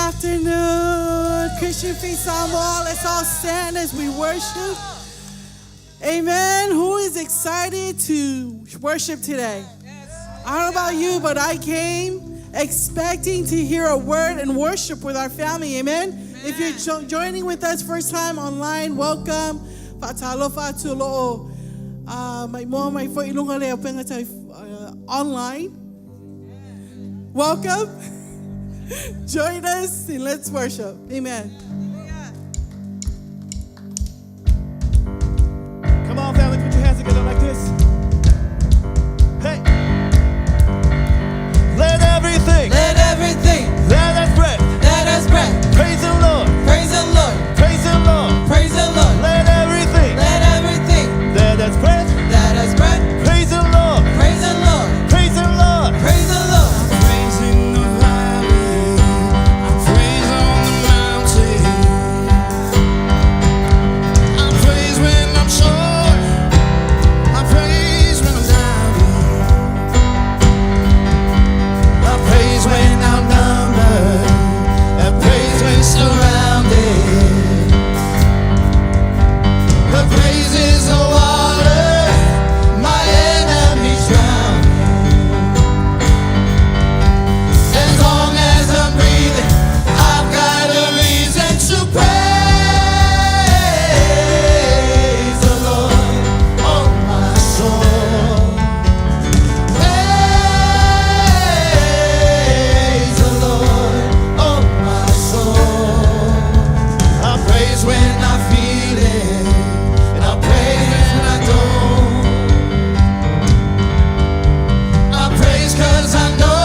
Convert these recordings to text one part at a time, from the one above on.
afternoon, Christian Feast Samoan. Let's all stand as we worship. Amen. Who is excited to worship today? I don't know about you, but I came expecting to hear a word and worship with our family. Amen. If you're joining with us first time online, welcome. Online. Welcome. Join us and let's worship. Amen. Come on, family, put your hands together like this. Hey. Let everything that has breath, praise the Lord, praise the Lord, praise the Lord, praise the Lord. Let everything that has breath, praise the Lord, praise the Lord, praise the Lord, praise the Lord. Praise in the valley, praise on the mountain. I praise when I'm short, I praise when I'm doubting. I praise when outnumbered, I praise when surrounded. The praise is the water my enemies drown. As long as I'm breathing, I've got a reason to praise the Lord, oh my soul. Praise the Lord, oh my soul. I praise when I feel it, and I praise when I don't. I praise 'cause I know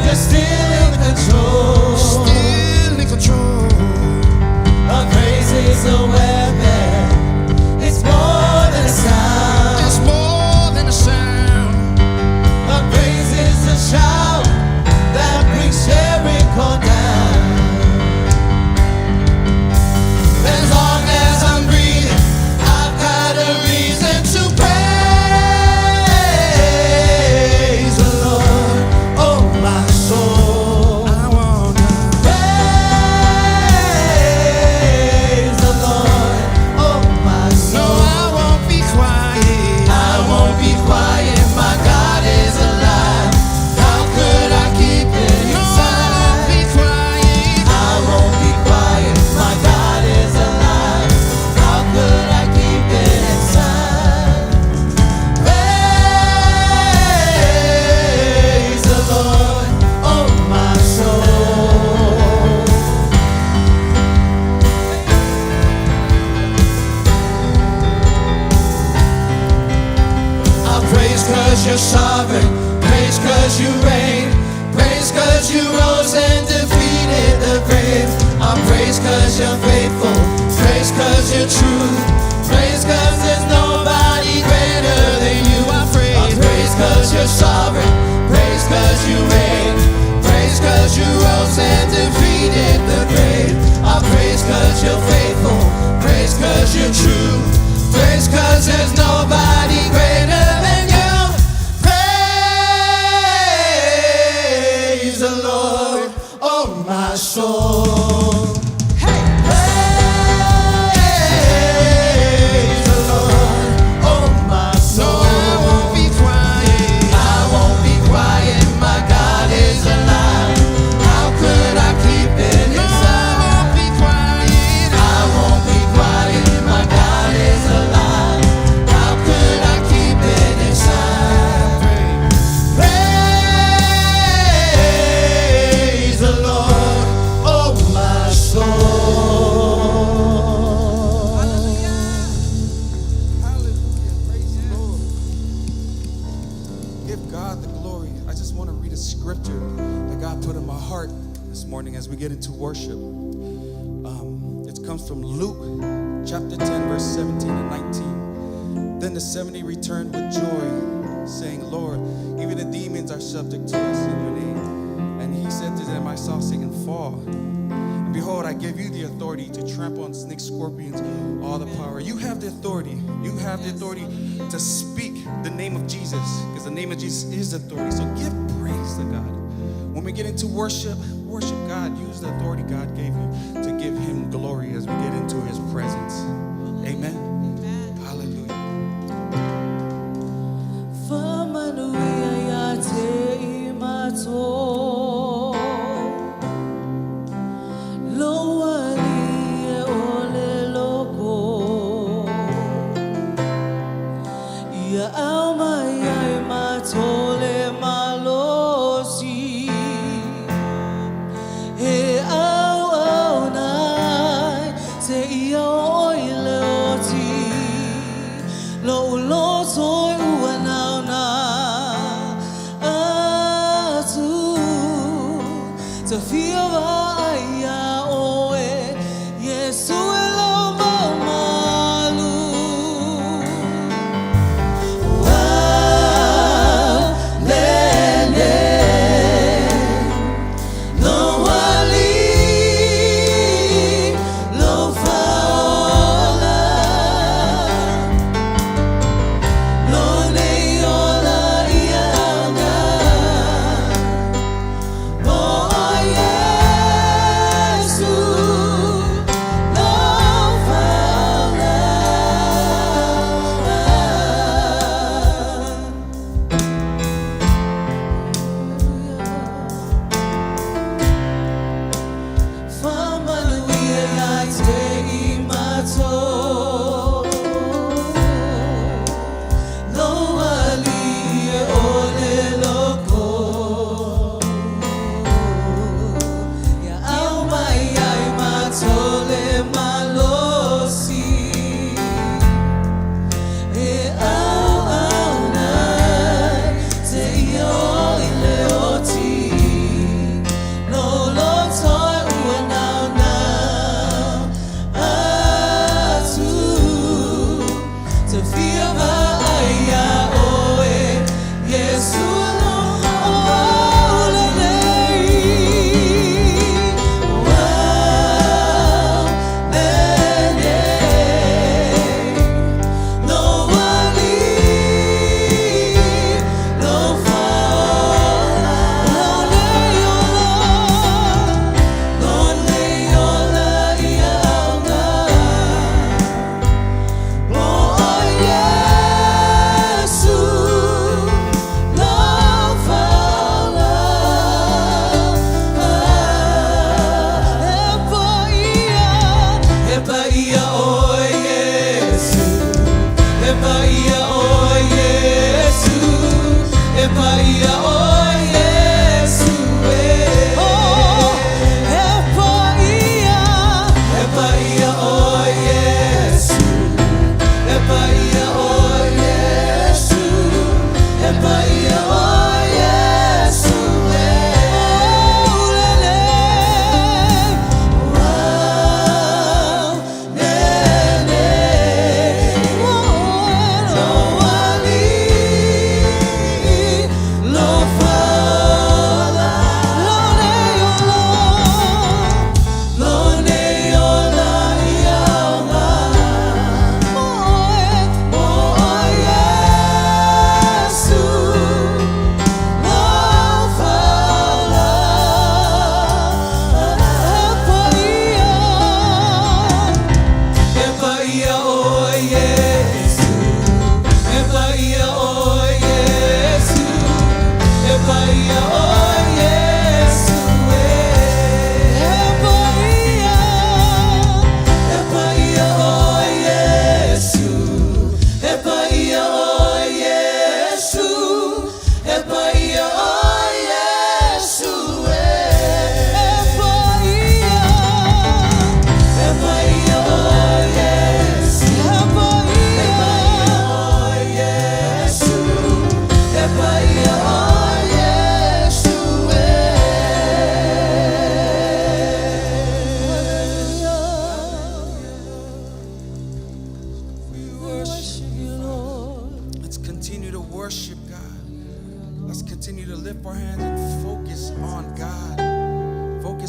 you're still in control. Still in control. A praise is a weapon. It's more than a sound. It's more than a sound. A praise is a shout that brings Jericho down. As long as I'm breathing, I've got a reason to praise the Lord, oh my soul. I wanna praise the Lord, oh my soul. No, I won't be quiet. I won't be quiet. My God is alive. How could I keep it inside? No, I won't be quiet. I won't be quiet. My God is alive. How could I keep it inside? Praise the Lord, oh my soul. I praise 'cause you're sovereign, praise 'cause you reign, praise 'cause you rose and defeated the grave. I praise 'cause you're faithful, praise 'cause you're true, praise 'cause there's nobody greater than you. I praise 'cause you're sovereign, praise 'cause you reign, praise 'cause you rose and defeated the grave. I praise 'cause you're faithful, praise 'cause you're true, praise 'cause there's nobody greater than you. Praise the Lord, oh my soul. Hey! Praise the Lord, oh my soul. No, I won't be quiet. I won't be quiet. My God is alive. How could I keep it inside? No, I won't be quiet. I won't be quiet. My God is alive. How could I keep it inside? Praise the Lord, oh my soul. Hallelujah. Praise the Lord. Give God the glory. I just want to read a scripture that God put in my heart this morning as we get into worship. It comes from Luke chapter 10, verse 17 and 19. Then the 70 returned with joy, saying, Lord, even the demons are subject to us in your name. And he said to them, I saw Satan fall. And behold, I give you the authority to trample on snakes, scorpions, all the power. You have the authority. You have the authority to speak the name of Jesus, because the name of Jesus is authority. So give praise to God. When we get into worship, worship God. Use the authority God gave you to give him glory as we get into his presence. Amen. Hallelujah.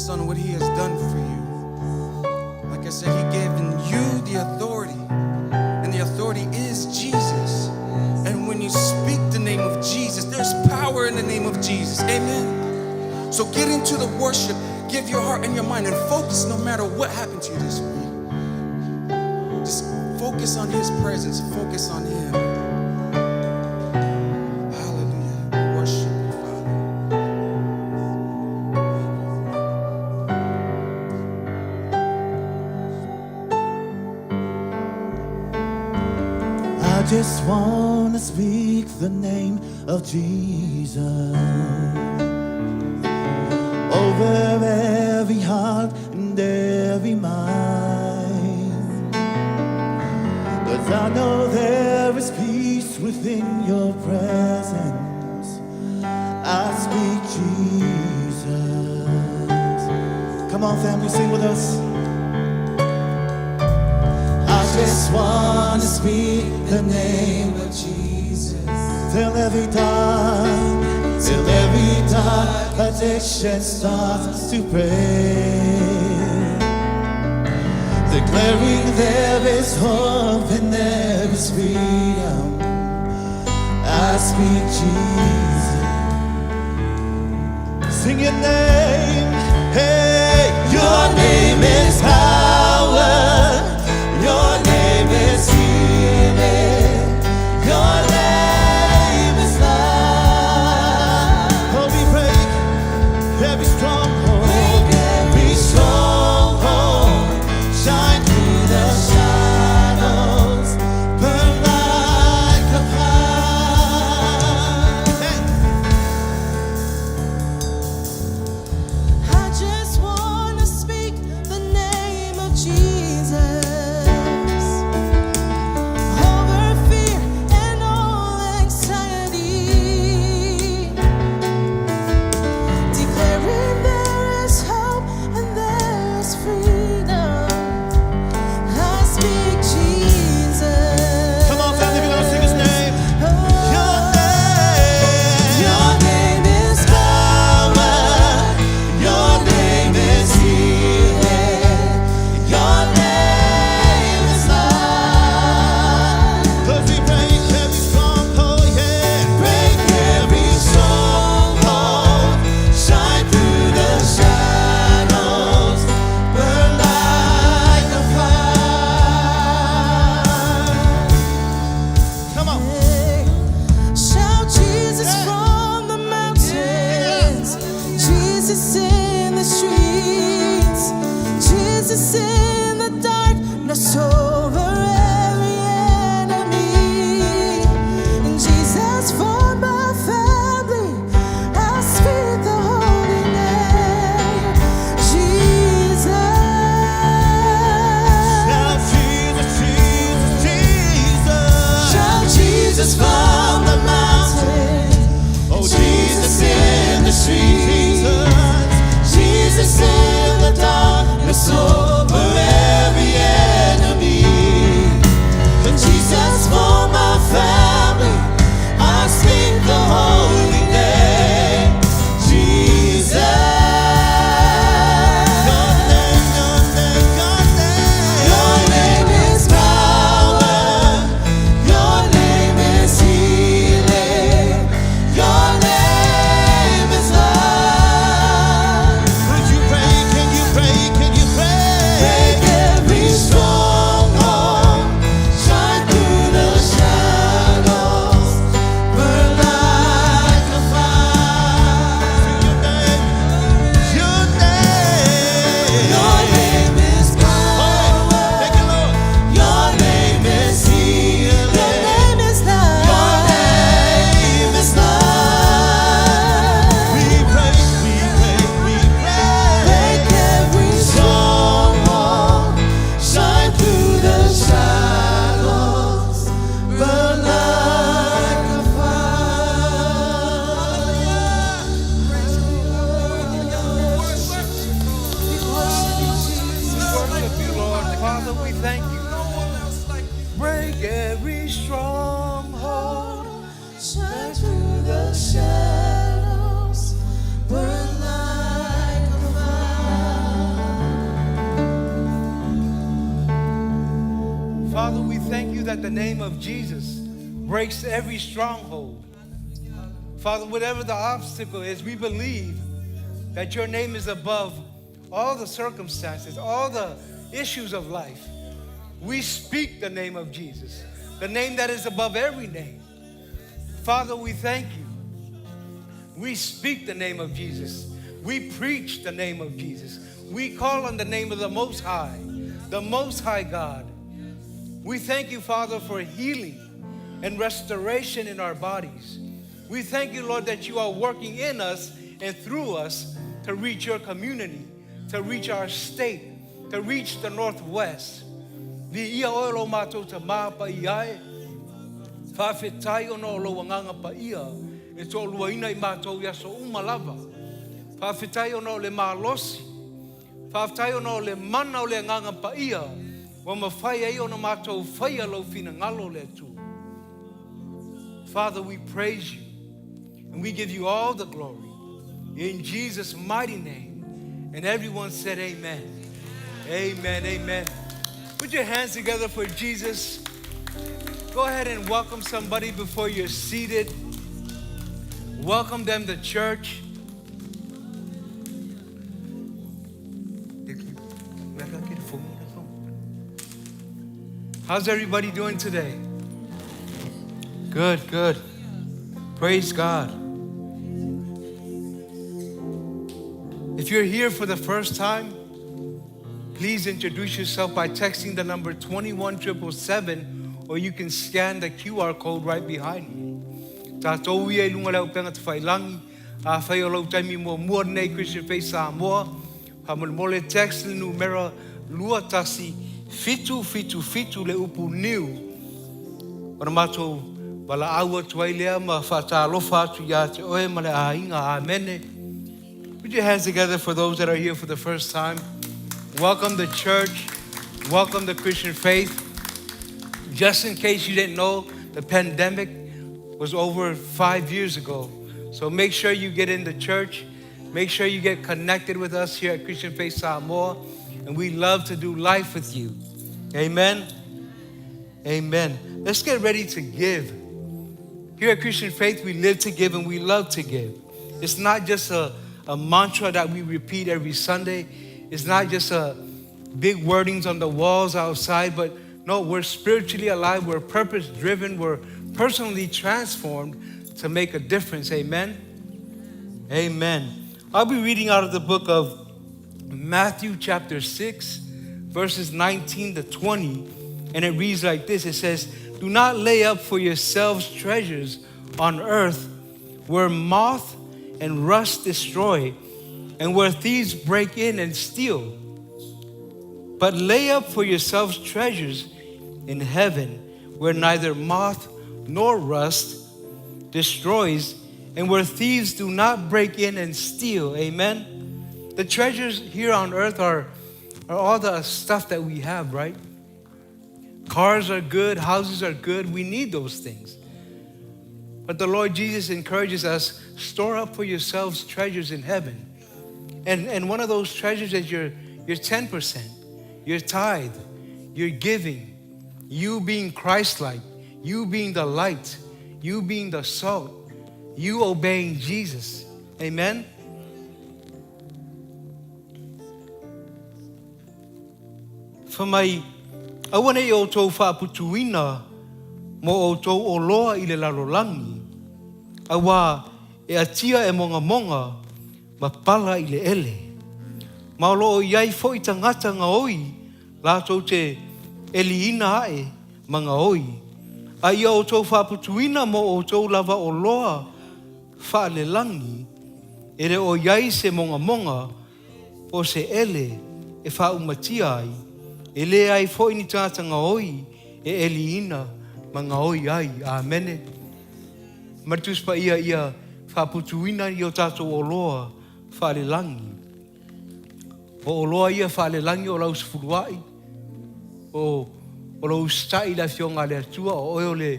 On what he has done for you. Like I said, he given you the authority, and the authority is Jesus. And when you speak the name of Jesus, there's power in the name of Jesus. Amen. So get into the worship, give your heart and your mind, and focus no matter what happened to you this week. Just focus on His presence, focus on Him. Hallelujah. We worship you, Father. I just want to speak the name of Jesus over every heart and every mind. 'Cause I know there is peace within your presence. I speak Jesus. Come on, family, sing with us. I just want to speak the name of Jesus till every dark addiction starts to break, declaring there is hope and there is freedom. I speak Jesus. Sing your name. Hey, your name is power. Your name is healing. Your name is love. Oh, we break every stronghold. Break every stronghold. Shine through the shadows. Burn like a fire. Hey. I just want to speak the name of Jesus over fear and all anxiety, declaring there is hope and there is freedom. I speak Jesus. Come on, family, we're gonna sing His name. Oh, Your name is power. Your name is healing. Your name is love. 'Cause we break every stronghold, yeah. Break every stronghold. Shine through the shadows. Burn like a fire. Come on. shout Jesus from the mountains, Jesus in the streets, Jesus in the darkness over every enemy, and Jesus for my family. I speak the holy name, Jesus. Shout Jesus, Jesus, Jesus. Shout Jesus from the mountain, Oh, Jesus in the streets, Jesus in the darkness over every enemy, and Jesus for my family. I speak the holy name, Jesus. Your name is power. Your name is healing. Your name is love. Would you pray? Can you pray? Can you pray? Break every stronghold. Shine through the shadows. Burn like a fire. Your name. Your name is power. Thank you, Lord. Your name is healing. Your name is love. Your name is love. We pray, we pray, we pray. Break every stronghold. Shine through the shadows. Burn like a Worship you, Lord. Father, we thank you. Break every stronghold. Shine through the shadows. Burn like a fire. Father, we thank you that the name of Jesus breaks every stronghold. Father, whatever the obstacle is, we believe that your name is above all the circumstances, all the issues of life. We speak the name of Jesus, the name that is above every name. Father, we thank you. We speak the name of Jesus. We preach the name of Jesus. We call on the name of the Most High God. We thank you, Father, for healing and restoration in our bodies. We thank you, Lord, that you are working in us and through us to reach your community, to reach our state, to reach the Northwest. Vi ia olo matou ta mapa iae, whawhetai ono lo wanganga pa ia, e tō luaina I matou yaso umalava. Whawhetai ono le malosi, whawhetai ono le mana o le nganga pa ia, wa mawhai ai ono matou whaia lo fina ngalo le tu. Father, we praise you and we give you all the glory in Jesus' mighty name. And everyone said amen. Amen, amen. Put your hands together for Jesus. Go ahead and welcome somebody before you're seated. Welcome them to church. How's everybody doing today? Good, good. Praise God. If you're here for the first time, please introduce yourself by texting the number 21777, or you can scan the QR code right behind me. Tātou ia lunga leo penga te whailangi, a whai o lau taimi mo mua nei Christian Faith Samoa, ha mole text le numero lua tasi fitu le upu niu. Ora mātou wala aua tuai lea ma whatalofa atu ia te oe ma le ainga amene. Put your hands together for those that are here for the first time. Welcome to church. Welcome to Christian Faith. Just in case you didn't know, the pandemic was over 5 years ago. So make sure you get into church. Make sure you get connected with us here at Christian Faith Samoa. And we love to do life with you. Amen. Amen. Let's get ready to give. Here at Christian Faith, we live to give and we love to give. It's not just a mantra that we repeat every Sunday. It's not just big wordings on the walls outside, but no, we're spiritually alive. We're purpose-driven. We're personally transformed to make a difference. Amen? Amen. I'll be reading out of the book of Matthew chapter 6, verses 19 to 20. And it reads like this. It says, "Do not lay up for yourselves treasures on earth where moth and rust destroy, and where thieves break in and steal. But lay up for yourselves treasures in heaven, where neither moth nor rust destroys, and where thieves do not break in and steal." Amen. The treasures here on earth are all the stuff that we have, right? Cars are good, houses are good. We need those things. But the Lord Jesus encourages us, store up for yourselves treasures in heaven. And one of those treasures is your 10%, your tithe, your giving, you being Christ-like, you being the light, you being the salt, you obeying Jesus. Amen? For my awane I o tau whaaputuina mo o tau o loa I le larolangi. Awa e atia e monga ma pala I le ele. Ma o loo iai fo I tangata ngā oi, lātou te eliina ae ma ngā oi. A ia o tau whaaputuina mo o tau lava o loa whaalelangi, e re o iai se monga o se ele e whaumatia ai. E le ai fo I ni tangata ngā oi, e eliina ma ngā oi ai. Amene. Maritus pa ia whaputuina I o tātou o loa whaalelangi. O loa ia whaalelangi o lau sifuruai. O lau stai la fionga le atua. O le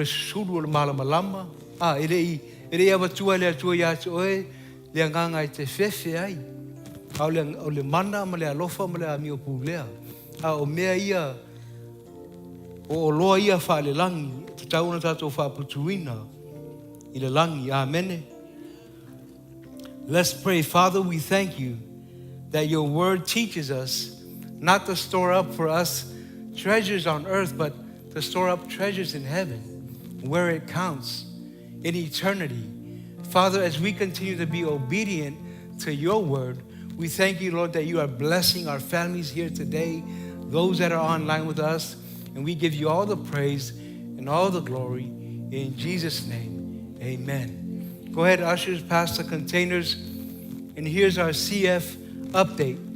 susuru o le malamalama. E rei awatua le atua ia te oe. Le anganga I te fefe ai. O le mana ma le alofa ma le amio pulea. O mea ia. O loa ia whaalelangi. Te tauna tātou whaputuina I le langi. Amene. Let's pray. Father, we thank you that your word teaches us not to store up for us treasures on earth, but to store up treasures in heaven, where it counts, in eternity. Father, as we continue to be obedient to your word, we thank you, Lord, that you are blessing our families here today, those that are online with us, and we give you all the praise and all the glory. In Jesus' name, amen. Go ahead, ushers, pass the containers, and here's our CF update.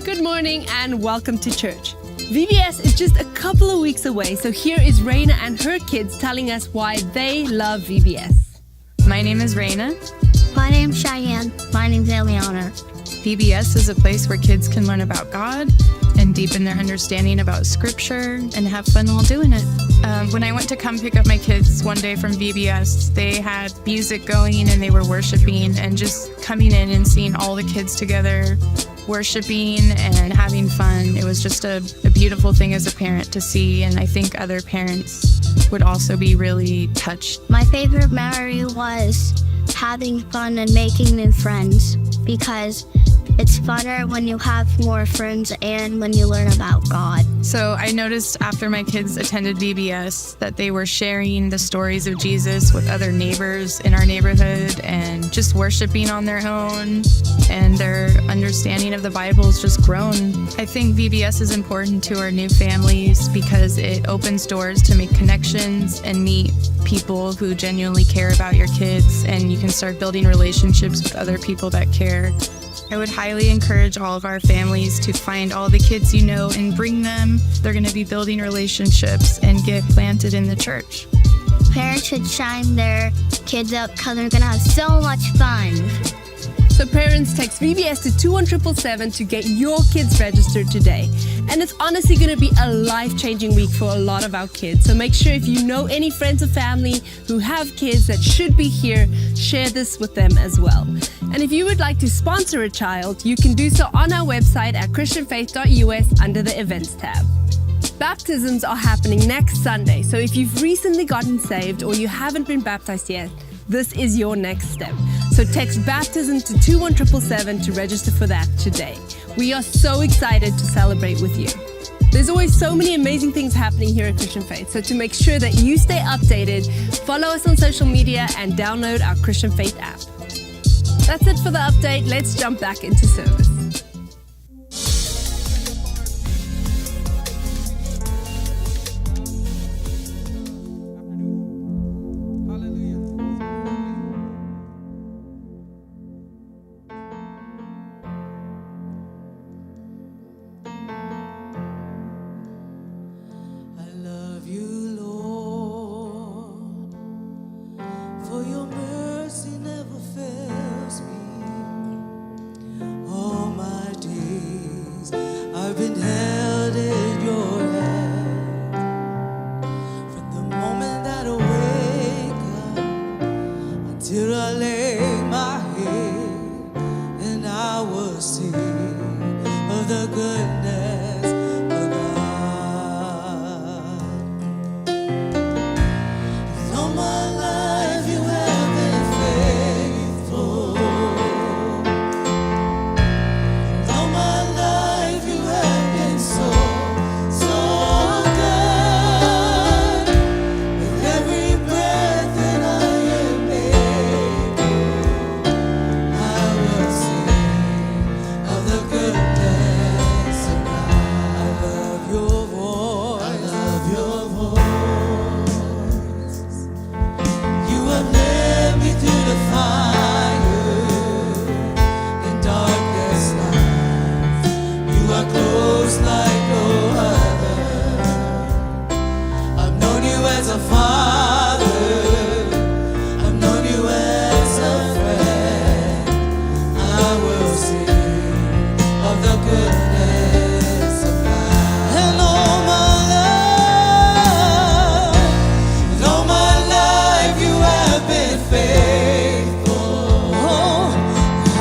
Good morning and welcome to church. VBS is just a couple of weeks away, so here is Raina and her kids telling us why they love VBS. My name is Raina. My name's Cheyenne. My name's Eliana. VBS is a place where kids can learn about God and deepen their understanding about Scripture and have fun while doing it. When I went to come pick up my kids one day from VBS, they had music going and they were worshiping, and just coming in and seeing all the kids together worshiping and having fun. It was just a beautiful thing as a parent to see, and I think other parents would also be really touched. My favorite memory was having fun and making new friends, because it's funner when you have more friends and when you learn about God. So I noticed after my kids attended VBS that they were sharing the stories of Jesus with other neighbors in our neighborhood and just worshiping on their own, and their understanding of the Bible has just grown. I think VBS is important to our new families because it opens doors to make connections and meet people who genuinely care about your kids, and you can start building relationships with other people that care. I would highly encourage all of our families to find all the kids you know and bring them. They're going to be building relationships and get planted in the church. Parents should sign their kids up because they're going to have so much fun. So parents, text VBS to 21777 to get your kids registered today. And it's honestly going to be a life-changing week for a lot of our kids. So make sure if you know any friends or family who have kids that should be here, share this with them as well. And if you would like to sponsor a child, you can do so on our website at christianfaith.us under the events tab. Baptisms are happening next Sunday. So if you've recently gotten saved or you haven't been baptized yet, this is your next step. So text baptism to 21777 to register for that today. We are so excited to celebrate with you. There's always so many amazing things happening here at Christian Faith. So to make sure that you stay updated, follow us on social media and download our Christian Faith app. That's it for the update. Let's jump back into service.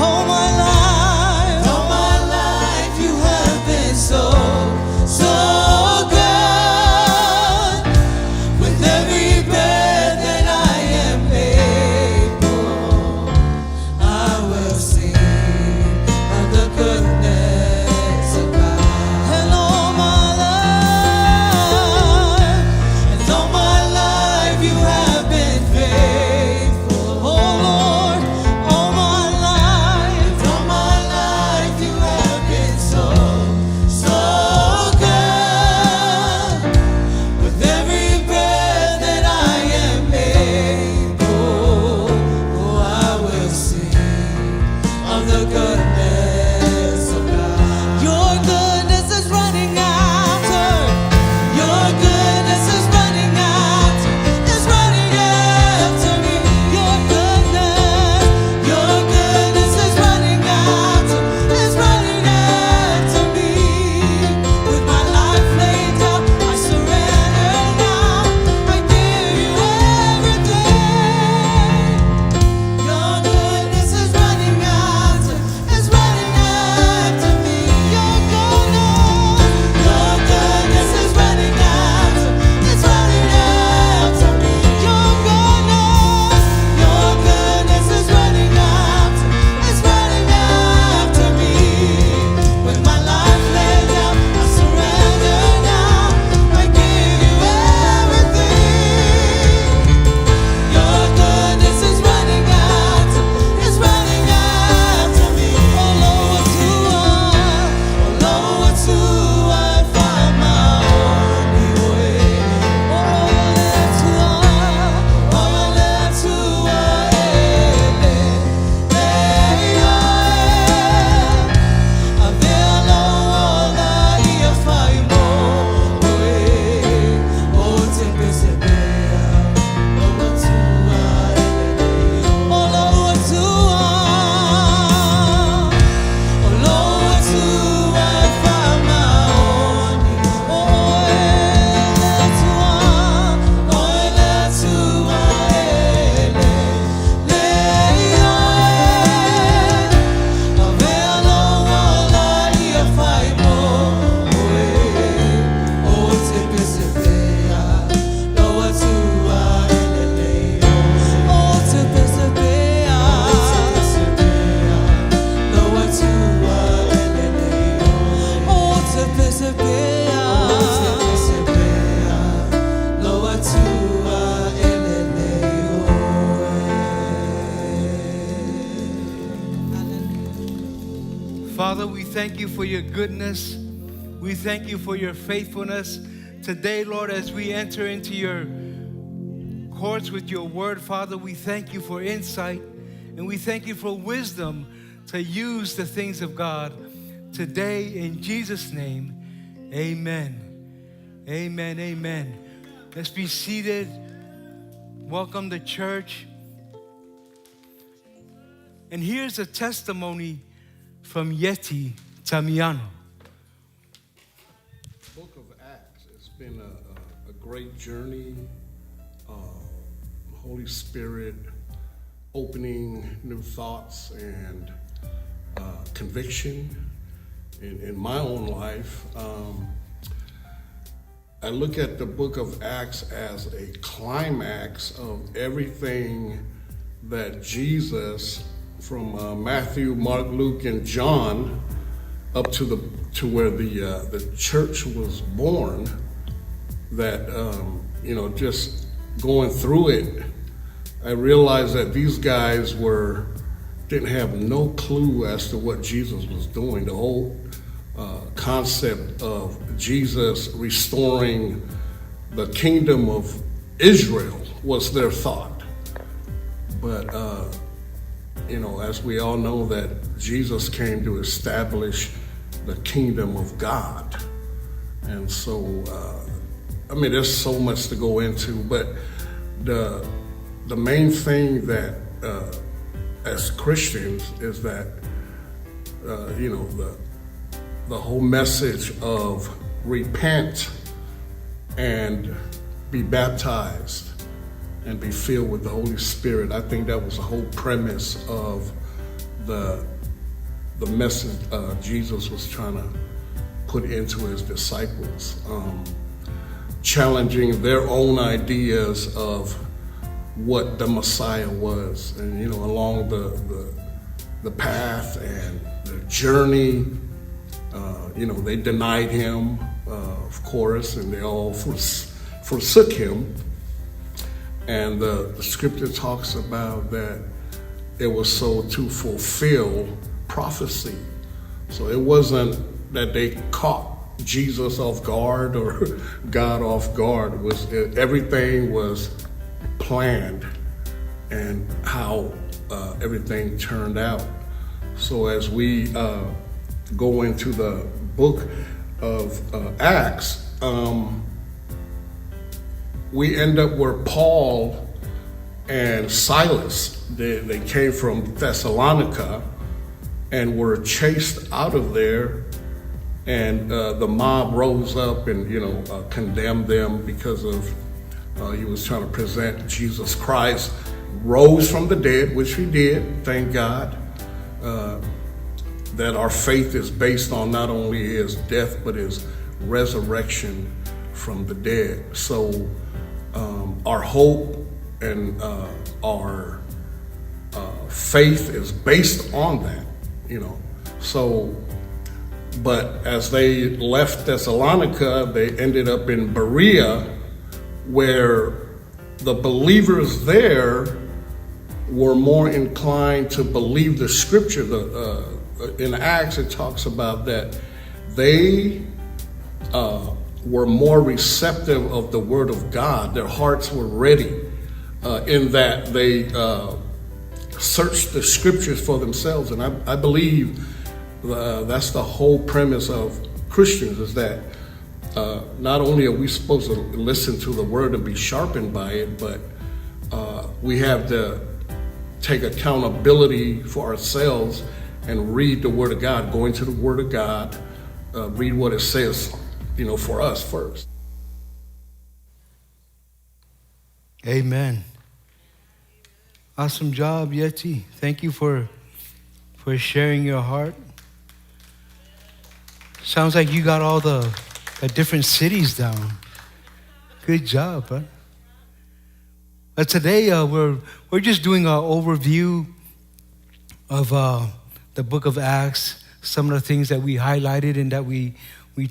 All my life you have been so thank you for your goodness. We thank you for your faithfulness. Today, Lord, as we enter into your courts with your word, Father, we thank you for insight and we thank you for wisdom to use the things of God. Today, in Jesus' name, amen. Amen, amen. Let's be seated. Welcome to church. And here's a testimony from Yeti Tamiano. Book of Acts, it's been a great journey. Holy Spirit opening new thoughts and conviction in my own life. I look at the book of Acts as a climax of everything that Jesus, from Matthew, Mark, Luke, and John, up to where the church was born. That just going through it, I realized that these guys didn't have no clue as to what Jesus was doing. The whole concept of Jesus restoring the kingdom of Israel was their thought. But, as we all know, that Jesus came to establish the kingdom of God. And so, there's so much to go into, but the main thing that, as Christians, is that, the whole message of repent and be baptized and be filled with the Holy Spirit. I think that was the whole premise of the message Jesus was trying to put into his disciples, challenging their own ideas of what the Messiah was, and along the path and the journey. They denied him, of course, and they all forsook him. And the scripture talks about that it was so to fulfill prophecy. So it wasn't that they caught Jesus off guard or God off guard. Everything was planned and how everything turned out. So as we go into the book of Acts, we end up where Paul and Silas, they came from Thessalonica and were chased out of there, and the mob rose up and condemned them because of he was trying to present Jesus Christ rose from the dead, which he did, thank God. That our faith is based on not only his death, but his resurrection from the dead. So our hope and our faith is based on that, So, but as they left Thessalonica, they ended up in Berea, where the believers there were more inclined to believe the scripture. In Acts, it talks about that they were more receptive of the word of God. Their hearts were ready in that they searched the scriptures for themselves. And I believe that's the whole premise of Christians, is that not only are we supposed to listen to the word and be sharpened by it, but we have to take accountability for ourselves and read the Word of God, go into the Word of God, read what it says, for us first. Amen. Awesome job, Yeti. Thank you for sharing your heart. Sounds like you got all the different cities down. Good job, huh? But today we're just doing an overview of the book of Acts, some of the things that we highlighted and that we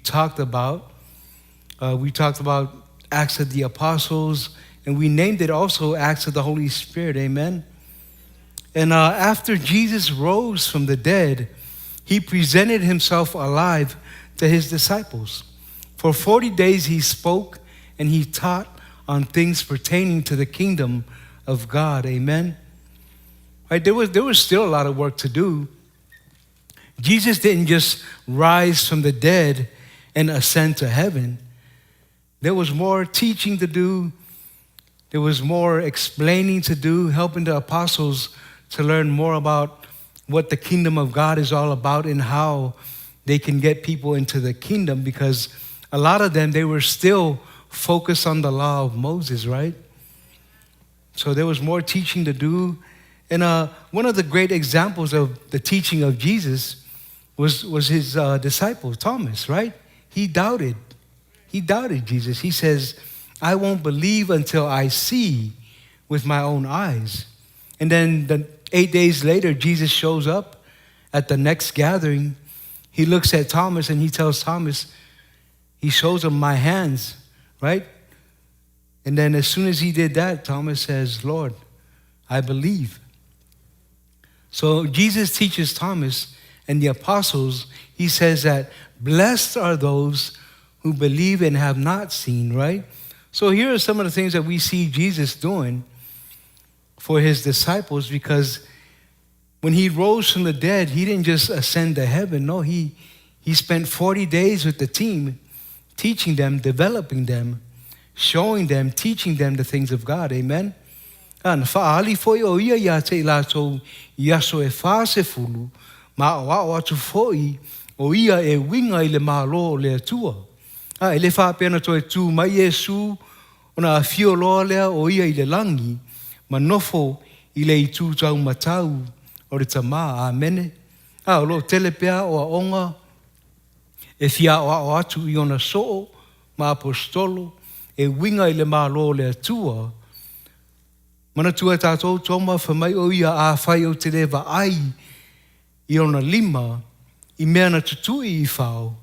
talked about. We talked about Acts of the Apostles, and we named it also Acts of the Holy Spirit, amen? And after Jesus rose from the dead, he presented himself alive to his disciples. For 40 days he spoke and he taught on things pertaining to the kingdom of God. Amen. Right, there was still a lot of work to do. Jesus didn't just rise from the dead and ascend to heaven. There was more teaching to do. There was more explaining to do, helping the apostles to learn more about what the kingdom of God is all about and how they can get people into the kingdom, because a lot of them, they were still focused on the law of Moses, right? So there was more teaching to do. And one of the great examples of the teaching of Jesus was his disciple, Thomas, right? He doubted Jesus. He says, I won't believe until I see with my own eyes. And then 8 days later, Jesus shows up at the next gathering. He looks at Thomas and he tells Thomas, he shows him my hands, right? And then as soon as he did that, Thomas says, Lord, I believe. So Jesus teaches Thomas and the apostles, he says that blessed are those who believe and have not seen, right? So here are some of the things that we see Jesus doing for his disciples, because when he rose from the dead, he didn't just ascend to heaven. No, he spent 40 days with the team, teaching them, developing them, showing them, teaching them the things of God. Amen. An faali foi o ia ia te lato iaso e fa se fulu ma o atu foi o ia e winga i le malo le atua. Ele fa pena to e tu mai Yesu ona fio lo le o ia i le langi ma nofo i le itu tau matau o le tama. Amen. O lo telepea o a onga e fia o atu I ona so ma apostolo e winga I le malo le atua. Mana tua tātou toma whamai o ia a whai o te rewa ai I ona lima I mea na tutui I whao.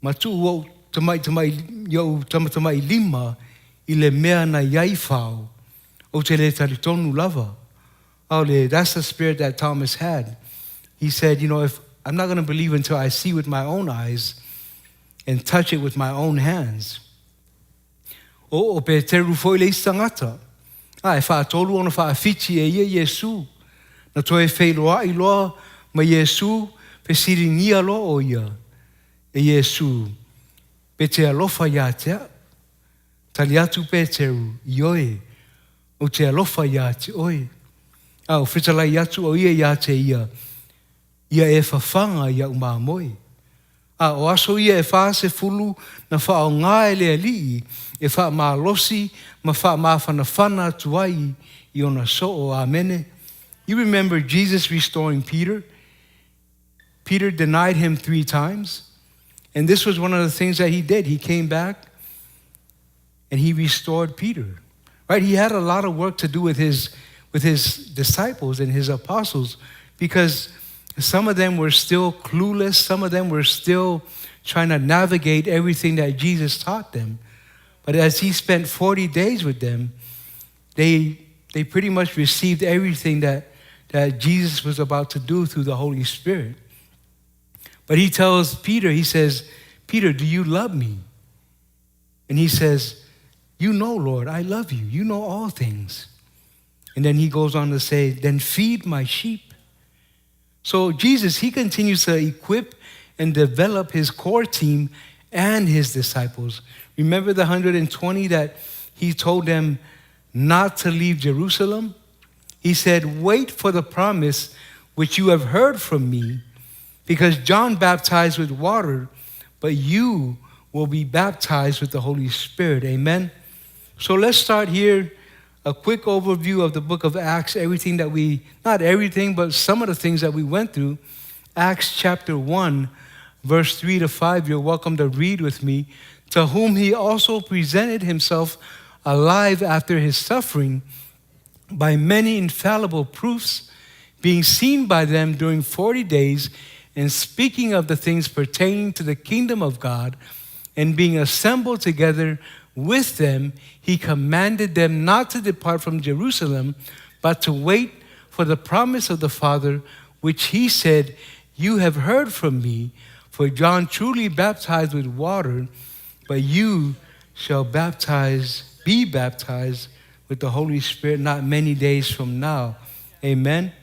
Ma tu o tamai iau tamai lima I le mea na iai whao o te le taritonu lava. That's the spirit that Thomas had. He said, if I'm not going to believe until I see with my own eyes and touch it with my own hands. O pe teru foi le istangata. E whaatolu ona whaafiti e ia Yesu. Na toe whailoa I loa ma Yesu pe siringia lo o ia. E Yesu pe te alofa ia tea. Tali atu pe teru I oe. O te alofa ia te oe. O whitalai atu o ia te ia. Ia e whawhanga ia umamoe. O aso ia e wha se fulu na wha o ngā ele alii. E wha maa losi, ma wha maa whanawhana tuai I ona so o amene. You remember Jesus restoring Peter? Peter denied him 3 times. And this was one of the things that he did. He came back and he restored Peter. Right? He had a lot of work to do with his disciples and his apostles, because some of them were still clueless. Some of them were still trying to navigate everything that Jesus taught them. But as he spent 40 days with them, they pretty much received everything that Jesus was about to do through the Holy Spirit. But he tells Peter, he says, Peter, do you love me? And he says, you know, Lord, I love you. You know all things. And then he goes on to say, then feed my sheep. So Jesus, he continues to equip and develop his core team and his disciples. Remember the 120 that he told them not to leave Jerusalem? He said, wait for the promise which you have heard from me, because John baptized with water, but you will be baptized with the Holy Spirit. Amen. So let's start here. A quick overview of the book of Acts, everything that not everything, but some of the things that we went through. Acts chapter 1, verse 3 to 5, you're welcome to read with me. To whom he also presented himself alive after his suffering by many infallible proofs, being seen by them during 40 days, and speaking of the things pertaining to the kingdom of God, and being assembled together with them, he commanded them not to depart from Jerusalem, but to wait for the promise of the Father, which he said, You have heard from me, for John truly baptized with water, but you shall be baptized with the Holy Spirit not many days from now. Amen.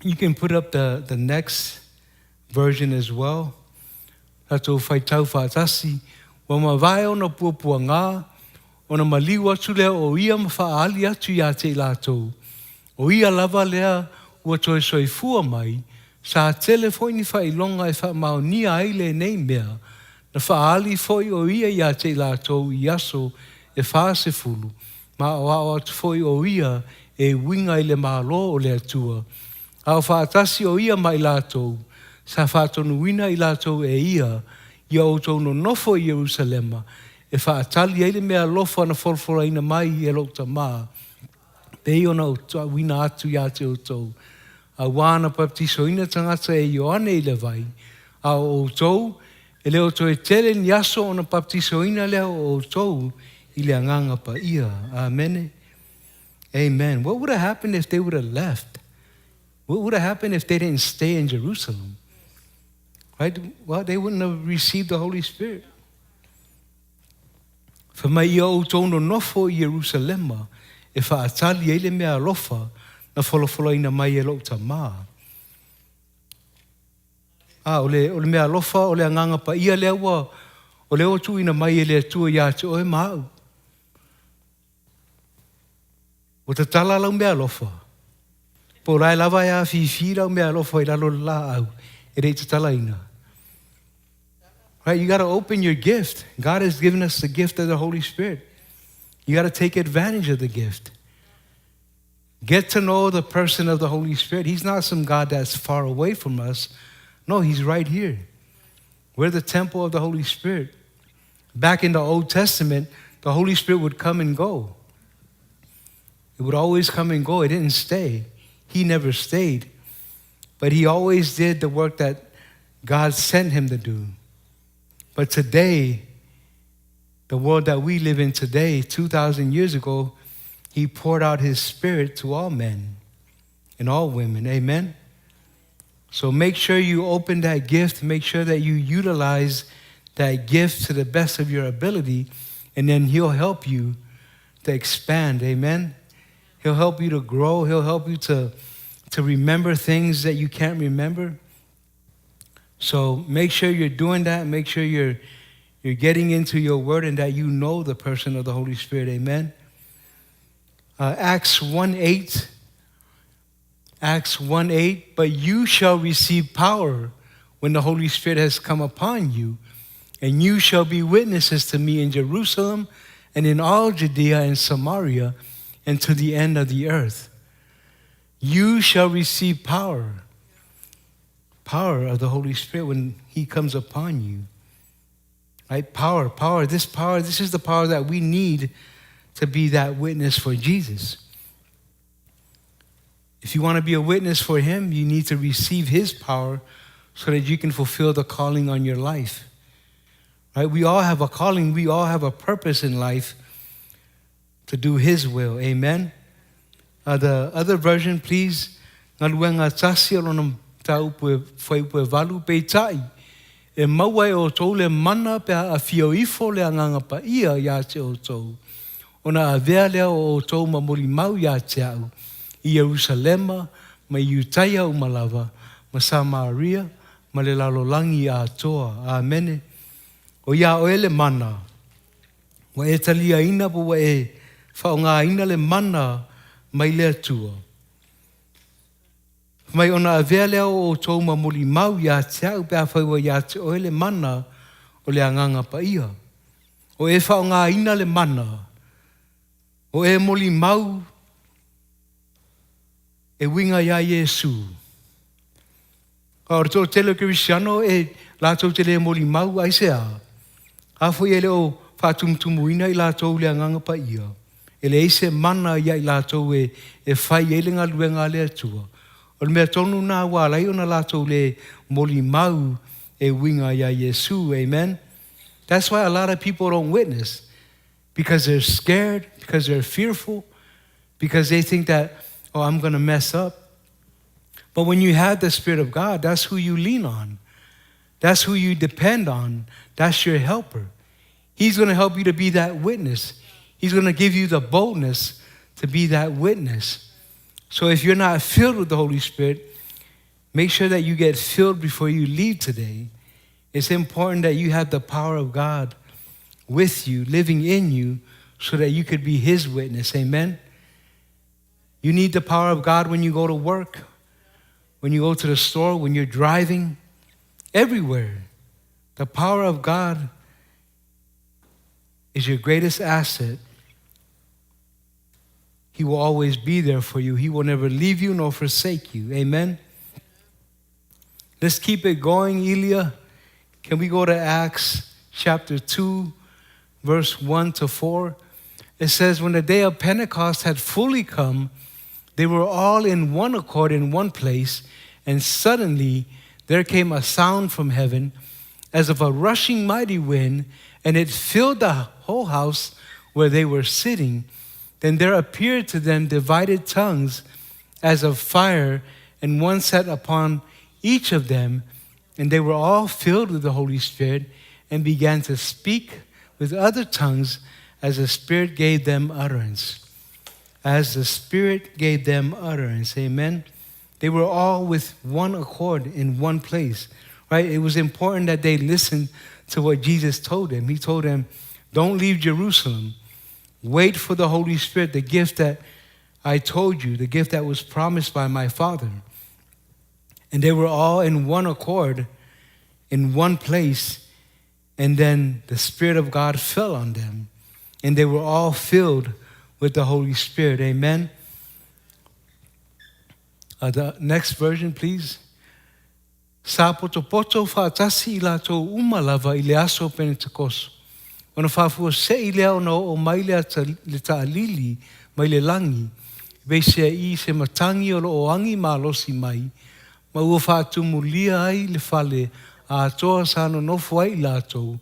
You can put up the next version as well. Tato whaitau whaatasi. Wa mawai o na puapua ngā, o na maliwa tu lea o ia mawhaali atu ia te lātou. O ia lava lea ua toe soifua mai, sa tele foi ni whailonga e whaamaunia ai le nei mea, na whaali foi o ia te lātou i aso e whaasefulu, ma o atu foi o ia e winga i le malo o le atua. Au whaatasi o ia mai lātou, sa whaatonu wina i lātou e ia o tau no nofo i Jerusalema, e whaatali eile mea lofa na wholwhora ina mai e lokta maa. Pei ona o wina atu ia te o tau. A wana baptiso ina tangata e Ioane i le vai. A o tau, e leo to e tele ni aso ona baptiso ina leo o tau i le anganga pa ia. Amen. Amen. What would have happened if they would have left? What would have happened if they didn't stay in Jerusalem? Right? Well, they wouldn't have received the Holy Spirit. For mai ia o tono nofo i Jerusalema, e whaatali eile mea lofa na wholawhola ina mai e lota maa. O le mea lofa, o le anganga pa ia lewa, o leo tu ina mai e le tua ia te oe maau. O te tala lau mea lofa. Po rai lava ia whiwhi lau mea lofa i lalo la au, e rei te tala ina. Right? You got to open your gift. God has given us the gift of the Holy Spirit. You got to take advantage of the gift. Get to know the person of the Holy Spirit. He's not some God that's far away from us. No, he's right here. We're the temple of the Holy Spirit. Back in the Old Testament, the Holy Spirit would come and go. It would always come and go. It didn't stay. He never stayed. But he always did the work that God sent him to do. But today, the world that we live in today, 2,000 years ago, he poured out his Spirit to all men and all women. Amen? So make sure you open that gift. Make sure that you utilize that gift to the best of your ability, and then he'll help you to expand. Amen? He'll help you to grow. He'll help you to remember things that you can't remember. So make sure you're doing that. Make sure you're getting into your word and that you know the person of the Holy Spirit. Amen? Acts 1:8. Acts 1:8. But you shall receive power when the Holy Spirit has come upon you, and you shall be witnesses to me in Jerusalem and in all Judea and Samaria and to the end of the earth. You shall receive power. Power of the Holy Spirit when he comes upon you. Right? Power. This is the power that we need to be that witness for Jesus. If you want to be a witness for him, you need to receive his power so that you can fulfill the calling on your life. Right? We all have a calling. We all have a purpose in life to do his will. Amen? The other version, please. Tau pue whai pue walu pei tai. E mawai o tau le mana pe a whio ifo le anganga pa ia ia te o tau. Ona a vea lea o tau mamori mau ia te au. I Jerusalema, ma Iutaia o Malava, ma Samaria, ma le lalolangi a toa. Amene. O ia o ele mana. Wa e talia ina po wa e whaonga ina le mana mai le atua. Mai ona avea leo o tau mamuli mau ia te au pia whaiwa ia te o ele mana o le anganga pa ia. O e whaonga ina le mana. O e moli mau e winga ia Yesu. Ka tō tele Kirisiano e lātou te le moli mau ai se a. Hafo e leo whātumtumuina i lātou le anganga pa ia. E le eise mana ia i lātou e whai e le ngā luenga le atua. O le mea tonu nā wālai o na lātou le moli mau e winga ia Yesu. Amen? That's why a lot of people don't witness. Because they're scared, because they're fearful, because they think that, oh, I'm going to mess up. But when you have the Spirit of God, that's who you lean on. That's who you depend on. That's your helper. He's going to help you to be that witness. He's going to give you the boldness to be that witness. So if you're not filled with the Holy Spirit, make sure that you get filled before you leave today. It's important that you have the power of God with you, living in you, so that you could be His witness. Amen? You need the power of God when you go to work, when you go to the store, when you're driving, everywhere. The power of God is your greatest asset. He will always be there for you. He will never leave you nor forsake you. Amen? Let's keep it going, Elia. Can we go to Acts chapter 2, verse 1 to 4? It says, when the day of Pentecost had fully come, they were all in one accord in one place, and suddenly there came a sound from heaven as of a rushing mighty wind, and it filled the whole house where they were sitting. Then there appeared to them divided tongues as of fire, and one sat upon each of them, and they were all filled with the Holy Spirit and began to speak with other tongues as the Spirit gave them utterance. As the Spirit gave them utterance. Amen. They were all with one accord in one place, right? It was important that they listened to what Jesus told them. He told them, don't leave Jerusalem. Wait for the Holy Spirit, the gift that I told you, the gift that was promised by my Father. And they were all in one accord, in one place, and then the Spirit of God fell on them, and they were all filled with the Holy Spirit. Amen. The next version, please. Sa poto whaatasi I lātou umalava I le aso Pentekost. Ona whafua se I lea ona o mailea le ta'alili mai le langi. Veisea I se matangi o lo angi malosi mai. Ma ua whaatumulia ai le whale a atoa sa no nofu ai lātou.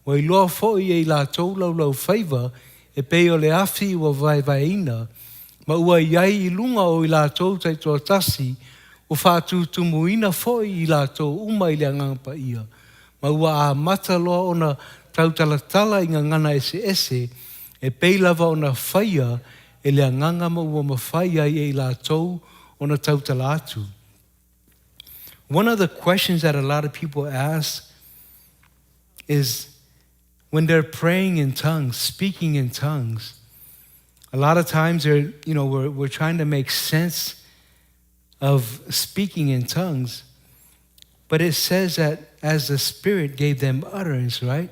Wa I loa fo'i ai lātou lau whaiva e peo le afi ua vai ma ua iai I lunga o I lātou taitoa tasi, o whātutumuina fo'i I lātou uma I le angangapa ia. Ma ua a mata loa ona tautalatala I ngangana ese, e peilawa ona whaia e le anganga ma ua mawhaia I lātou ona tautala atu. One of the questions that a lot of people ask is when they're praying in tongues, speaking in tongues. A lot of times we're trying to make sense of speaking in tongues, but it says that as the Spirit gave them utterance, right?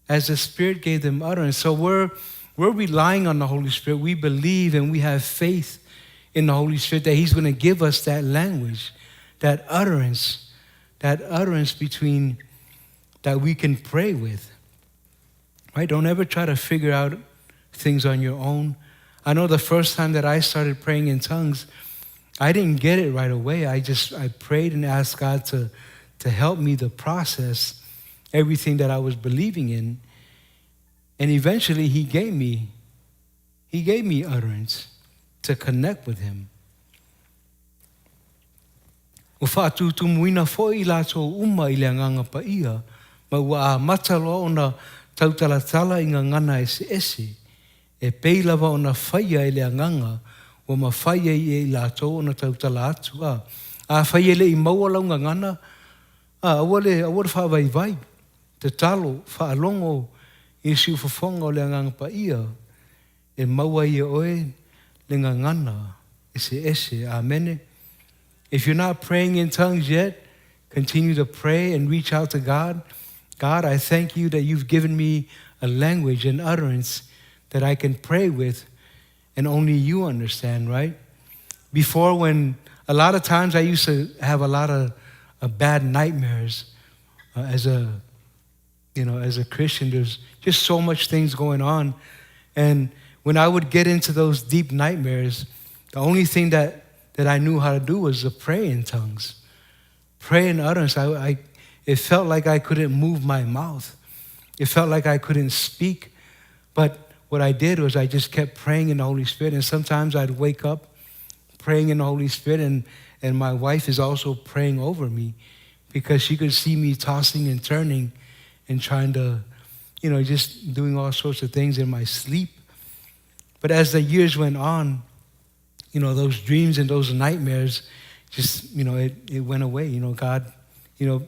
As the Spirit gave them utterance. So we're relying on the Holy Spirit. We believe and we have faith in the Holy Spirit that He's going to give us that language, that utterance between that we can pray with. Right? Don't ever try to figure out things on your own. I know the first time that I started praying in tongues, I didn't get it right away. I prayed and asked God to help me to process everything that I was believing in. And eventually He gave me utterance to connect with Him. Ufa'atutumuina fo'i lātou uma I le angangapa ia, ma ua a matalo ona tautalatala I ngangana ese, e peilawa ona whaia I le anganga, wa ma whaia I lātou ona tautala atu. A whaia le I maua lau ngangana, awale whawaiwai, te talo, whaalongo, I siu whafonga o le angangapa ia, e maua I oe le ngangana ese, amene. If you're not praying in tongues yet, continue to pray and reach out to God. God, I thank you that you've given me a language and utterance that I can pray with, and only you understand, right? Before, when a lot of times I used to have a lot of bad nightmares as a Christian. There's just so much things going on. And when I would get into those deep nightmares, the only thing that I knew how to do was to pray in tongues. Pray in utterance. It felt like I couldn't move my mouth. It felt like I couldn't speak. But what I did was I just kept praying in the Holy Spirit. And sometimes I'd wake up praying in the Holy Spirit. And And my wife is also praying over me because she could see me tossing and turning and trying to, just doing all sorts of things in my sleep. But as the years went on, those dreams and those nightmares just, it went away. God,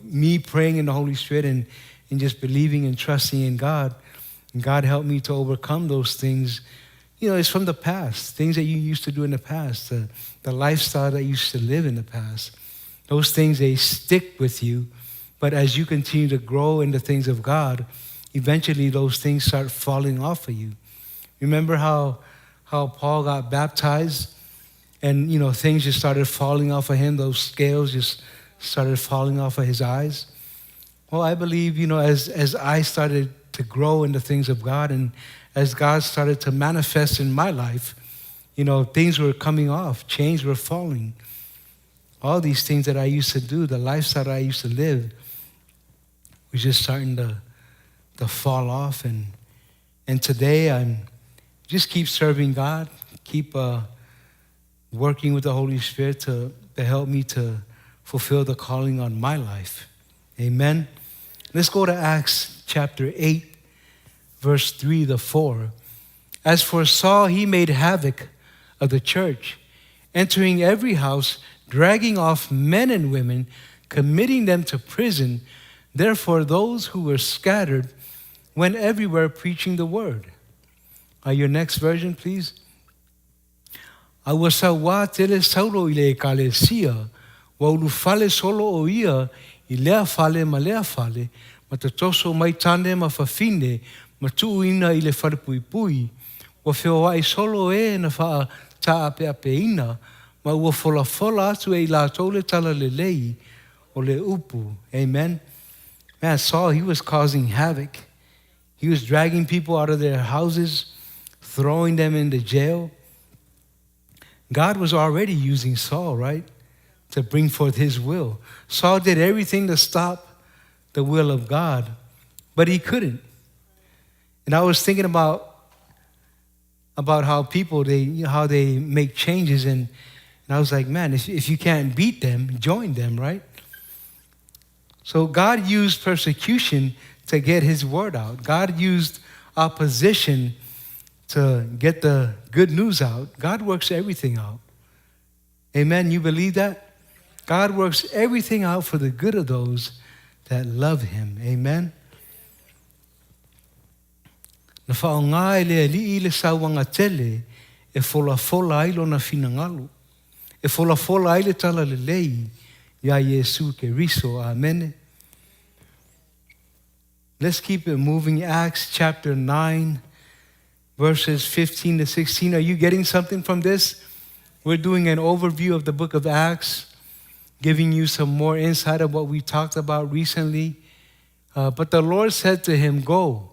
me praying in the Holy Spirit and just believing and trusting in God. And God helped me to overcome those things. It's from the past, things that you used to do in the past, the lifestyle that you used to live in the past. Those things, they stick with you. But as you continue to grow in the things of God, eventually those things start falling off of you. Remember how Paul got baptized and, things just started falling off of him. Those scales just started falling off of his eyes. Well, I believe, as I started to grow in the things of God and as God started to manifest in my life, things were coming off, chains were falling. All these things that I used to do, the lifestyle that I used to live, was just starting to fall off. And today I'm just keep serving God, keep working with the Holy Spirit to help me to fulfill the calling on my life. Amen. Let's go to Acts chapter 8, verse 3 to 4. As for Saul, he made havoc of the church, entering every house, dragging off men and women, committing them to prison. Therefore, those who were scattered went everywhere preaching the word. Your next version, please. Awasawa tele saulo ile kalesia, wa ulufale solo o ia, ilea fale malea fale, matatoso mai tane mafafine, matuina ile fale pui pui, wa feoa solo na faa ta ape apeina, ma ua fola fola atu e la tole tala lelei, o le upu. Amen. Man, Saul, he was causing havoc. He was dragging people out of their houses, throwing them into jail. God was already using Saul, right, to bring forth his will. Saul did everything to stop the will of God, but he couldn't. And I was thinking about how people, how they make changes, and I was like, man, if you can't beat them, join them, right? So God used persecution to get his word out. God used opposition to get the good news out. God works everything out. Amen. You believe that? God works everything out for the good of those that love him. Amen. Na whaonga ele li ile sawanga tele e fola fola ilo na finangalo. E fola fola ile tala lelei ya Yesu ke riso. Amen. Let's keep it moving. Acts chapter 9, verses 15 to 16. Are you getting something from this? We're doing an overview of the book of Acts, giving you some more insight of what we talked about recently. But the Lord said to him, "Go,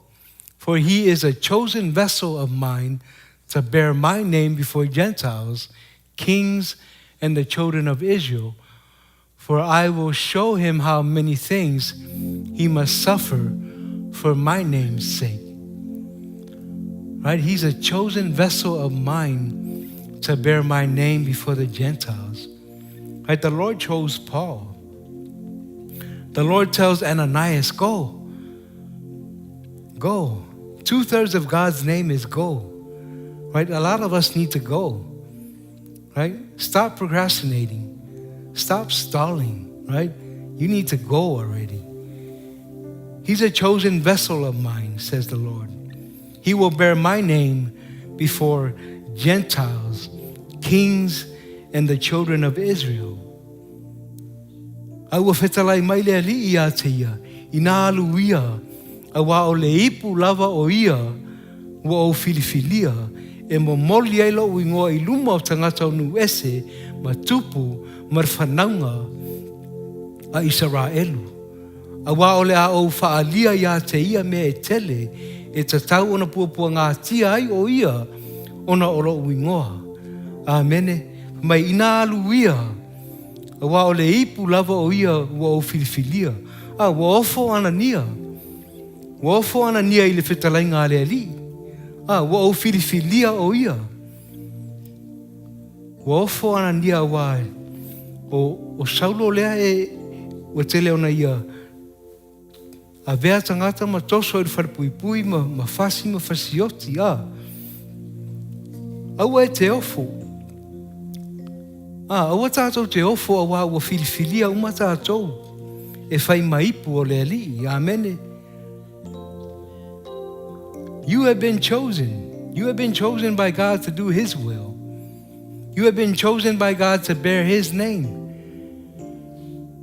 for he is a chosen vessel of mine to bear my name before Gentiles, kings, and the children of Israel. For I will show him how many things he must suffer for my name's sake." Right? He's a chosen vessel of mine to bear my name before the Gentiles. Right? The Lord chose Paul. The Lord tells Ananias, "Go. Go." 2/3 of God's name is go. Right? A lot of us need to go. Right? Stop procrastinating. Stop stalling. Right? You need to go already. He's a chosen vessel of mine, says the Lord. He will bear my name before Gentiles, kings, and the children of Israel. I will fetalai maile ali ia te ia, ina alu ia, a wa o le ipu lava o ia, wa o filifilia, e mo moli ailo uingoa iluma o tangata o nu ese, ma tupu, marwhanaunga a Israelu. A wa o le a o whaalia ia te ia me e tele, e ta tau ona puapua ngā tia ai o ia, ona oro uingoa. Amene. Mai ina alu ia, a wa o le ipu lava o ia wa o filifilia. A wa ofo anania. Wa ofo anania i le whetalai ngā le ali. A wa o filifilia o ia. Wa ofo anania o saulo lea o tele ona ia a vea tangata ma toso e wharpuipui ma fasi ma fasioti aua e te ofo aua tātou te ofo aua ua filifilia uma tātou e whai maipu o le ali amene. You have been chosen. You have been chosen by God to do His will. You have been chosen by God to bear His name.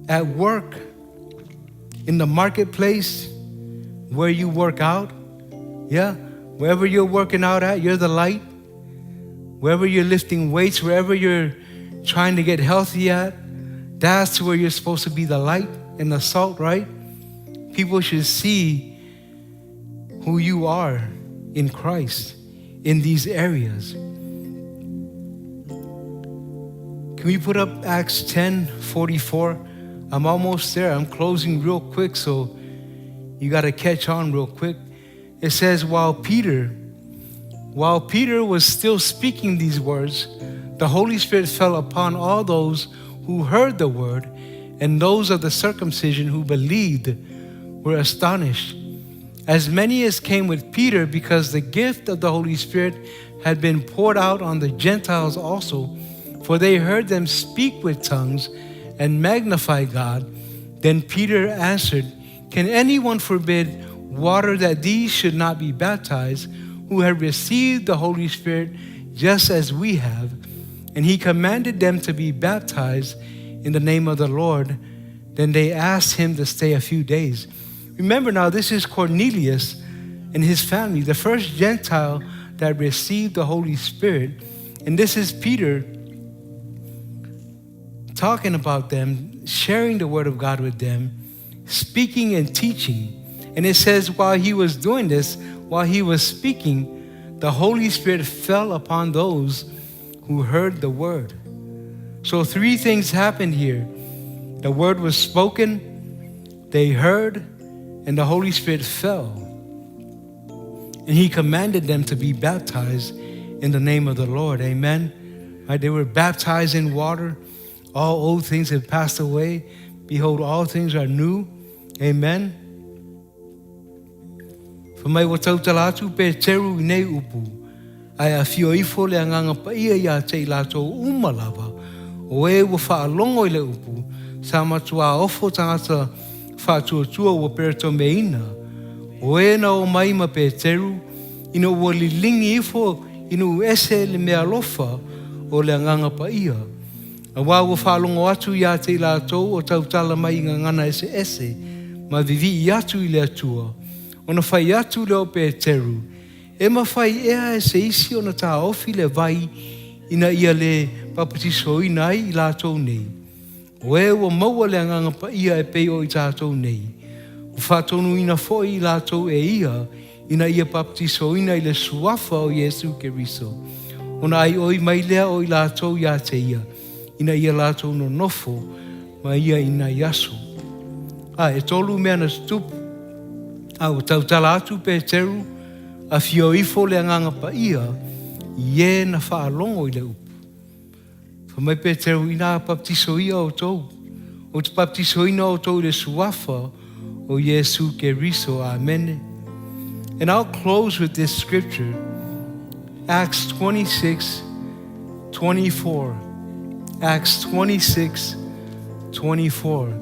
At work, in the marketplace, where you work out, wherever you're working out at, you're the light. Wherever you're lifting weights, wherever you're trying to get healthy at, that's where you're supposed to be the light and the salt, right? People should see who you are in Christ in these areas. Can we put up Acts 10:44? I'm almost there. I'm closing real quick, so you got to catch on real quick. It says, while Peter was still speaking these words, the Holy Spirit fell upon all those who heard the word, and those of the circumcision who believed were astonished. As many as came with Peter, because the gift of the Holy Spirit had been poured out on the Gentiles also, for they heard them speak with tongues and magnify God. Then Peter answered, can anyone forbid water that these should not be baptized, who have received the Holy Spirit just as we have? And he commanded them to be baptized in the name of the Lord. Then they asked him to stay a few days. Remember now, this is Cornelius and his family, the first Gentile that received the Holy Spirit. And this is Peter talking about them, sharing the word of God with them, speaking and teaching. And it says while he was doing this, while he was speaking, the Holy Spirit fell upon those who heard the word. So 3 things happened here. The word was spoken, they heard, and the Holy Spirit fell. And he commanded them to be baptized in the name of the Lord. Amen. Right? They were baptized in water. All old things have passed away. Behold, all things are new. Amen. Famai wa tau talatu pe teru nei upu. Ai a fio ifo le anganga pa ia te ilato umalava. O e wa whaalongo i le upu. Sa matua ofo tangata whātuatua wa perto meina. O e na o maima pe teru. Ino wa lilingi ifo. Ino ese le mea lofa o le anganga pa ia. A wā wa whaalongo atu ia te ilato o tau tala mai ngana ese. Ma vivi i atu i le atua. Ona whai atu leo pe teru. E ma whai ea e se isi ona tā ofi le vai ina ia le papatiso ina i lātou nei. O e wa maua le anganga pa ia e peo i tātou nei. O whātonu ina foi i lātou e ia ina ia papatiso ina i le suafa o Yesu Keriso. Ona ai oi mai lea o i lātou ia te ia. Ina ia lātou no nofo ma ia ina yaso. E tolu mea na stupu. O tau tala atu pe teru, a fio ifo le anganga pa ia, ie na whaalongo i le upu. Whamai pe teru ina baptiso ia o tou. O te baptiso ina o tou le suafa o Yesu Keriso. Amen. And I'll close with this scripture, Acts 26:24. Acts 26:24.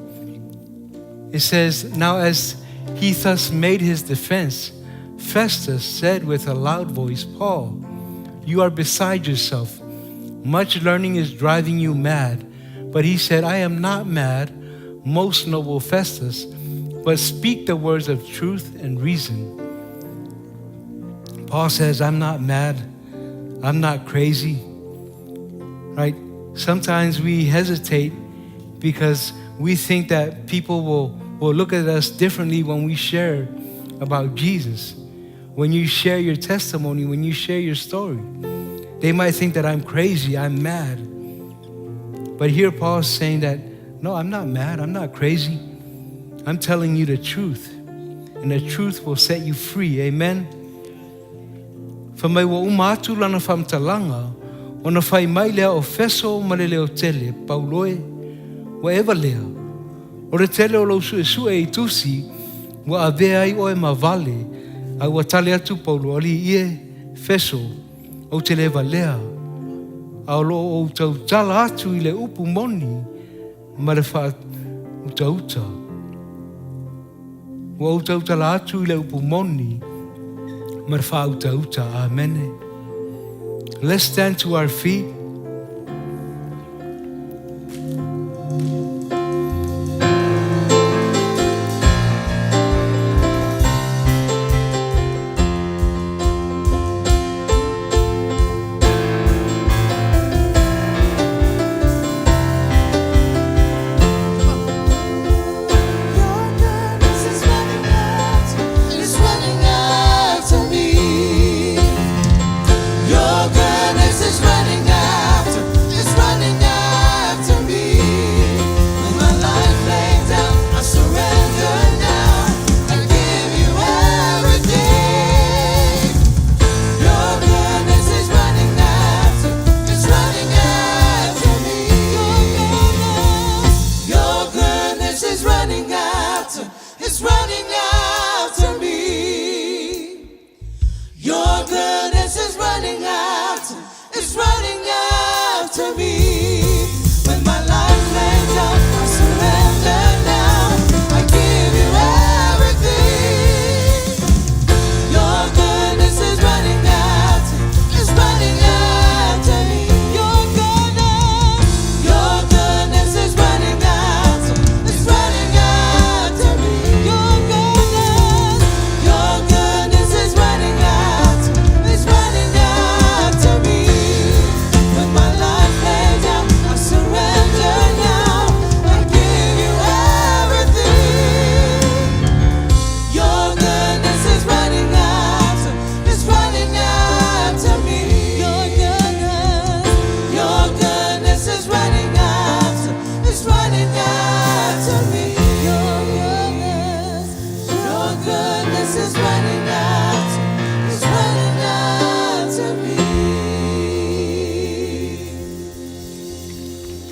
It says, now as he thus made his defense, Festus said with a loud voice, Paul, you are beside yourself. Much learning is driving you mad. But he said, I am not mad, most noble Festus, but speak the words of truth and reason. Paul says, I'm not mad. I'm not crazy. Right? Sometimes we hesitate because we think that people will look at us differently when we share about Jesus. When you share your testimony, when you share your story, they might think that I'm crazy, I'm mad. But here Paul's saying that, no, I'm not mad, I'm not crazy. I'm telling you the truth, and the truth will set you free. Amen. Whamai wa umatu lana whamtalanga, ona whai mai lea o feso ma le leo tele, pauloe, wa ewa lea. O re tele o lau su e tusi, wa avea ai o e mawale, a ua tale atu Paulo, ali ie feso, o te lewa lea. A lo o tau tala atu i le upu moni, ma le wha uta. Wa o tau tala atu i le upu moni, ma le wha uta. Amen. Let's stand to our feet.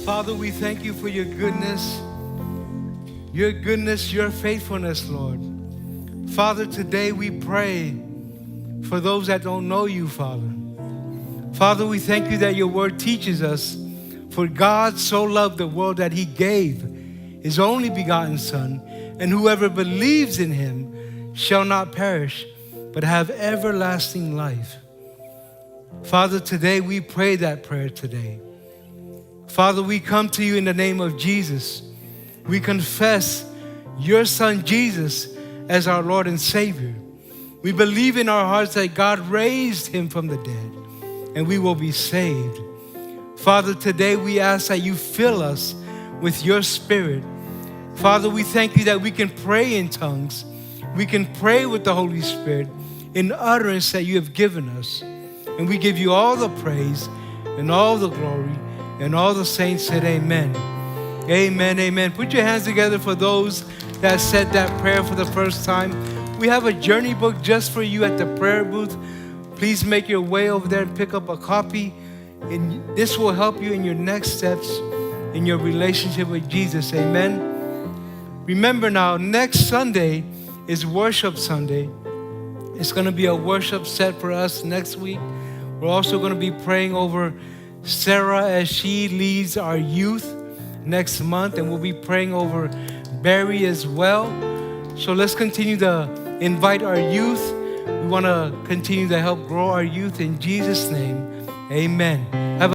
Father, we thank you for your goodness, your faithfulness, Lord. Father, today we pray for those that don't know you, Father. Father, we thank you that your word teaches us, for God so loved the world that he gave his only begotten Son, and whoever believes in him shall not perish, but have everlasting life. Father, today we pray that prayer today. Father, we come to you in the name of Jesus. We confess your Son Jesus as our Lord and Savior. We believe in our hearts that God raised him from the dead, and we will be saved. Father, today we ask that you fill us with your Spirit. Father, we thank you that we can pray in tongues. We can pray with the Holy Spirit in utterance that you have given us. And we give you all the praise and all the glory. And all the saints said amen. Amen, amen. Put your hands together for those that said that prayer for the first time. We have a journey book just for you at the prayer booth. Please make your way over there and pick up a copy. And this will help you in your next steps in your relationship with Jesus. Amen. Remember now, next Sunday is Worship Sunday. It's going to be a worship set for us next week. We're also going to be praying over Sarah as she leads our youth next month, and we'll be praying over Barry as well. So let's continue to invite our youth. We want to continue to help grow our youth in Jesus' name. Amen.